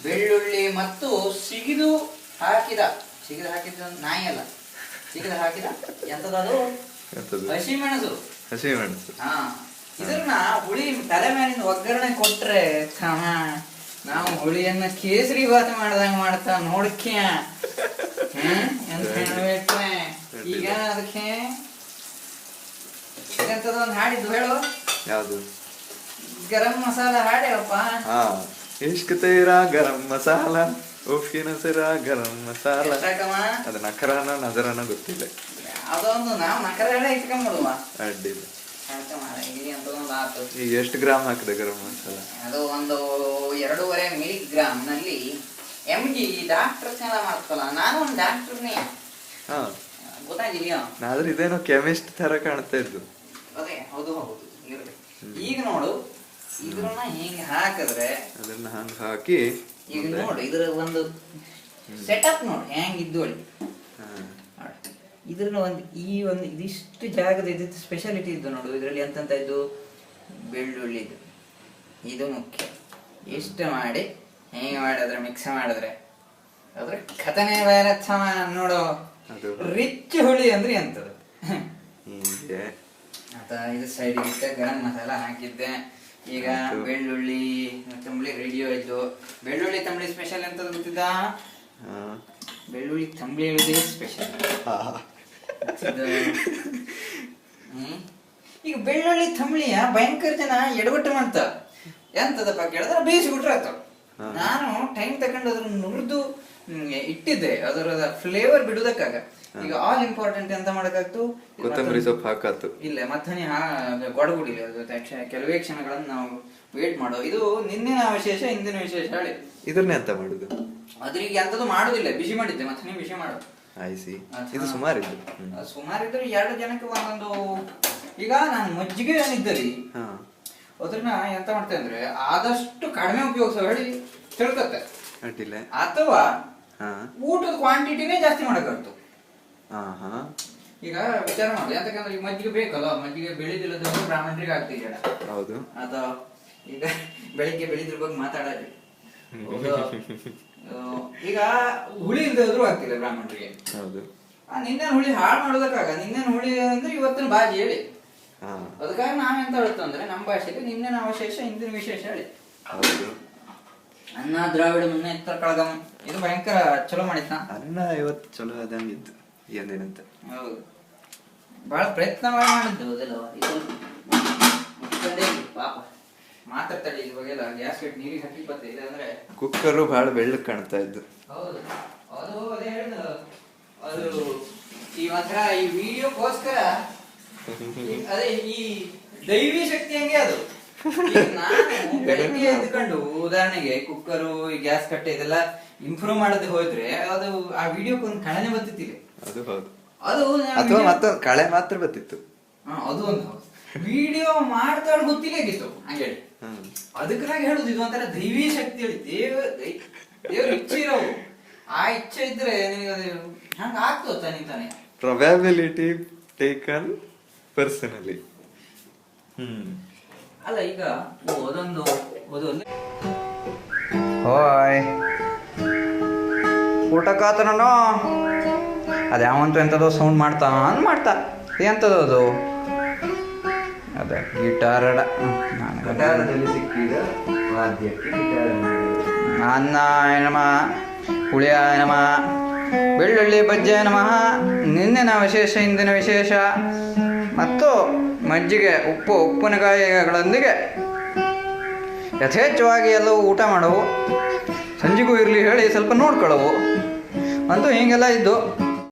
ಬೆಳ್ಳುಳ್ಳಿ ಮತ್ತು ಸಿಗಿದು ಹಾಕಿದ ನಾಯಿ ಅಲ್ಲ, ಸಿಗಿದು ಹಾಕಿದ ಎಂತದದು ಹಸಿಮೆಣಸು. ಹಾ, ಇದನ್ನ ಹುಳಿ ತಲೆ ಮೇಲಿಂದ ಒಗ್ಗರಣೆ ಕೊಟ್ರೆ ನಾವು ಹುಳಿಯನ್ನ ಕೇಸರಿ ಬಾತ್ ಮಾಡ್ದಂಗ ಮಾಡ್ತಾ ನೋಡಕ್ಕೆ ಎಂತ ಹೇಳ್ಬೇಕ್ರೆ. ಈಗ ಅದಕ್ಕೆ ಎಂತದ ಒಂದು ಹಾಡಿದ್ದು ಹೇಳು. ಯಾವುದು? ಗರಂ ಮಸಾಲ ಹಾಡ್ಯಾವಪ್ಪ. ಇಷ್ಕ್ ತೇರಾ ಗರಂ ಮಸಾಲ ಉಫಿನ ಸಿರಾ ಗರಂ ಮಸಾಲ. ಅದು ನಕರಾನ ನಜರಾನ ಗೊತ್ತಿಲ್ಲ. ಅದೊಂದು ನಾವು ನಕರ ಇಟ್ಕೊಂಡ್ಬಿಡುವ ಅಡ್ಡಿಲ್ಲ. ಈಗ ಎಷ್ಟು ಗ್ರಾಮ್ ಹಾಕಿದೆ ಗರಂ ಮಸಾಲ? ಅದು ಒಂದು 2.5 mg ನಲ್ಲಿ MG ಡಾಕ್ಟರ್ ಮಾಡ್ತಲ್ಲ. ನಾನು ಒಂದು ಡಾಕ್ಟರ್ನೇ, ಗೊತ್ತಾಗಿದೆಯಾ? ಆದ್ರೆ ಇದೇನೋ ಕೆಮಿಸ್ಟ್ ತರ ಕಾಣ್ತಾ ಇದ್ದು. ಅದೇ ಹೌದು ಹೌದು ಇರ್ಬೇಕು. ಈಗ ನೋಡು, ಇದ್ರನ್ನ ಹಿಂಗ್ ಹಾಕಿದ್ರೆ ಅದನ್ನ ಹಂಗ ಹಾಕಿ ಈಗ ನೋಡು, ಇದ್ರ ಒಂದು ಸೆಟಪ್ ನೋಡು ಹೆಂಗಿದ್ದು. ಇದ್ರನ್ನ ಒಂದು ಇದಿಷ್ಟು ಜಾಗದ ಇದಿತ್ತು ಸ್ಪೆಷಾಲಿಟಿ ಇದ್ದು ನೋಡು. ಇದರಲ್ಲಿ ಎಂತ ಇದ್ದು, ಬೆಳ್ಳುಳ್ಳಿ ಇದು ಮುಖ್ಯ. ಇಷ್ಟು ಮಾಡಿ ಹೇಗೆ ಮಾಡಿದ್ರೆ ಮಿಕ್ಸ್ ಮಾಡಿದ್ರೆ ಅದ್ರ ಕಥನೆ ಬೇರೆ ನೋಡು. ರಿಚ್ ಹುಳಿ ಅಂದ್ರೆ ಎಂತದು. ಇದು ಸೈಡಿಗೆ ಇಟ್ಟೆ, ಗರಂ ಮಸಾಲ ಹಾಕಿದ್ದೆ. ಈಗ ಬೆಳ್ಳುಳ್ಳಿ ತಂಬಳಿ ರೆಡಿ ಆಯ್ತು. ಬೆಳ್ಳುಳ್ಳಿ ತಂಬಳಿ ಸ್ಪೆಷಲ್ ಎಂತ ಗೊತ್ತಿದ್ದ? ಬೆಳ್ಳುಳ್ಳಿ ತಂಬಳಿ ಹೇಳುದೇ ಸ್ಪೆಷಲ್. ಈಗ ಬೆಳ್ಳುಳ್ಳಿ ತಂಬಳಿಯ ಭಯಂಕರ ಜನ ಎಡವಟ್ಟು ಮಾಡ್ತ. ಎಂತದಪ್ಪ ಕೇಳಿದ್ರೆ ಬೇಯಿಸಿಬಿಟ್ರೆ ಆಯ್ತು. ನಾನು ಟೈಮ್ ತಗೊಂಡು ಅದ್ರ ನುರಿದು ಇಟ್ಟಿದ್ದೆ, ಅದರ ಫ್ಲೇವರ್ ಬಿಡುದಕ್ಕಾಗ. ಈಗ ಆಲ್ ಇಂಪಾರ್ಟೆಂಟ್ ಎಂತ ಮಾಡಕ್ಕಾಗ್ತು, ಕೊತ್ತಂಬರಿ ಸೊಪ್ಪು ಹಾಕಾತು. ಇಲ್ಲ ಮತ್ತನೇ ಗೊಡಗುಡಿಲ್ಲ. ಕೆಲವೇ ಕ್ಷಣಗಳನ್ನು ನಾವು ವೇಟ್ ಮಾಡೋ. ಇದು ನಿನ್ನಿನ ವಿಶೇಷ, ಇಂದಿನ ವಿಶೇಷ ಹೇಳಿ. ಇದನ್ನೇ ಅಂತ ಮಾಡುದು. ಅದ್ರಿಗೆ ಎಂತದ್ದು ಮಾಡುದಿಲ್ಲ, ಬಿಸಿ ಮಾಡಿದ್ದೆ ಮತ್ತೆ ಬಿಸಿ ಮಾಡೋದು. ಇದು ಸುಮಾರಿದ್ದು. ಸುಮಾರಿದ್ರೆ 2 ಜನಕ್ಕೆ ಒಂದೊಂದು. ಈಗ ನಾನು ಮಜ್ಜಿಗೆ ಏನಿದ್ದರಿ ಅದ್ರನ್ನ ಎಂತ ಮಾಡ್ತೇವೆ ಅಂದ್ರೆ ಆದಷ್ಟು ಕಡಿಮೆ ಉಪಯೋಗಿಸೋ ಹೇಳಿ ತಿಳ್ಕತ್ತೆ. ಅಥವಾ ಊಟದ ಕ್ವಾಂಟಿಟಿನೇ ಜಾಸ್ತಿ ಮಾಡಕ್ಕಾಗ್ತು. ಈಗ ವಿಚಾರ ಮಾಡುದು ಯಾಕಂದ್ರೆ ಈಗ ಮಜ್ಜಿಗೆ ಬೇಕಲ್ಲ, ಮಜ್ಜಿಗೆ ಬೆಳೆದಿಲ್ಲದ ಬ್ರಾಹ್ಮಣರಿಗೆ ಆಗ್ತಿದೆ. ಹೌದು. ಅಥವಾ ಈಗ ಬೆಳಿಗ್ಗೆ ಬೆಳೆದ್ರ ಬಗ್ಗೆ ಮಾತಾಡೋದು. ಈಗ ಹುಳಿ ಇಲ್ದಾದ್ರು ಆಗ್ತಿಲ್ಲ ಬ್ರಾಹ್ಮಣರಿಗೆ. ಹೌದು. ನಿನ್ನೆ ಹುಳಿ ಹಾಳು ಮಾಡೋದಕ್ಕಾಗ. ನಿನ್ನೆ ಹುಳಿ ಅಂದ್ರೆ ಇವತ್ತಿನ ಬಾಜಿ ಹೇಳಿ. ಅದಕ್ಕಾಗಿ ನಾವೆಂತ ಹೇಳ್ತಂದ್ರೆ ನಮ್ಮ ಭಾಷೆಗೆ ನಿನ್ನೆ ಅವಶೇಷ ಇಂದಿನ ವಿಶೇಷ ಹೇಳಿ. ಅನ್ನ ದ್ರಾವಿಡ ಮುನ್ನ ಎತ್ತರ ಕಳಗಂ. ಇದು ಭಯಂಕರ ಚಲೋ ಮಾಡಿತ್ತ ಅನ್ನ. ಇವತ್ತು ಚಲೋ ಅದಂಗಿತ್ತು ಏನೇನಂತ. ಹೌದು, ಬಹಳ ಪ್ರಯತ್ನ ಮಾಡಿದ್ದು ಅದೆಲ್ಲ. ಪಾಪ ಮಾತಾಡ್ತಾಳೆ ಇದ್ರ ಬಗ್ಗೆ ಎಲ್ಲ. ಗ್ಯಾಸ್ ಕಟ್ ನೀರಿಗೆ ಹಾಕಿ ಬರ್ತದೆ ಅಂದ್ರೆ ಕುಕ್ಕರು ಬಹಳ ಬೆಳ್ಳಕ್ ಕಾಣ್ತಾ ಇದ್ದು. ಹೌದು, ಅದು ಅದೇ ಹೇಳಿದ. ಅದು ಈ ಮಾತ್ರ ಈ ವಿಡಿಯೋಕ್ಕೋಸ್ಕರ ಅದೇ ಈ ದೈವಿ ಶಕ್ತಿ ಹಂಗೆ ಅದು. ನಾನು ಬೆಳಗ್ಗೆ ಎದ್ಕೊಂಡು ಉದಾಹರಣೆಗೆ ಕುಕ್ಕರು, ಗ್ಯಾಸ್ ಕಟ್ಟೆ ಇದೆಲ್ಲ ಇಂಪ್ರೂವ್ ಮಾಡದೆ ಹೋದ್ರೆ ಅದು ಆ ವಿಡಿಯೋಕ್ಕೆ ಒಂದು ಕಳನೆ ಬರ್ತಿತ್ತಿಲ್ಲ. ಅದು ಹೌದು. ಅದು ಅಥವಾ ಮತ್ತೊಂದು ಕಳೆ ಮಾತ್ರ ಬರ್ತಿತ್ತು. ಅದು ಒಂದು ವಿಡಿಯೋ ಮಾಡ್ತಾಳ ಗೊತ್ತಿಲ್ಲ ಆಗಿತ್ತು ಹಂಗೇಳಿ. ಅದಕ್ಕಾಗಿ ಹೇಳುದು ಇದು ಒಂಥರ ದೈವಿ ಶಕ್ತಿ ಹೇಳಿ. ದೇವ್ರ ಇಚ್ಛೆ ಇರೋವು. ಆ ಇಚ್ಛೆ ಇದ್ರೆ ನಿನಗೆ ಅದು ಹಂಗ ಆಗ್ತದ ತಾನೆ. Probability taken personally. ಅಲ್ಲ ಈಗ ಅದೊಂದು ಹೋಯ್ ಊಟಕ್ಕಾತ ನಾನು ಅದೇ ಅವಂತೂ ಎಂಥದೋ ಸೌಂಡ್ ಮಾಡ್ತಾ ಎಂಥದ್ದು ಅದು. ಅದೇ ಗಿಟಾರ್ ಅನ್ನ ನಮ ಹುಳಿಯ ನಮ ಬೆಳ್ಳುಳ್ಳಿ ಬಜ್ಜೆ ನಮಃ. ನಿನ್ನೆನ ವಿಶೇಷ ಇಂದಿನ ವಿಶೇಷ ಮತ್ತು ಮಜ್ಜಿಗೆ ಉಪ್ಪಿನಕಾಯಿಗಳೊಂದಿಗೆ ಯಥೇಚ್ಛವಾಗಿ ಎಲ್ಲವೂ ಊಟ ಮಾಡವು. ಸಂಜೆಗೂ ಇರಲಿ ಹೇಳಿ ಸ್ವಲ್ಪ ನೋಡ್ಕೊಳ್ಳವು ಅಂತೂ ಹೀಗೆಲ್ಲ ಇದ್ದು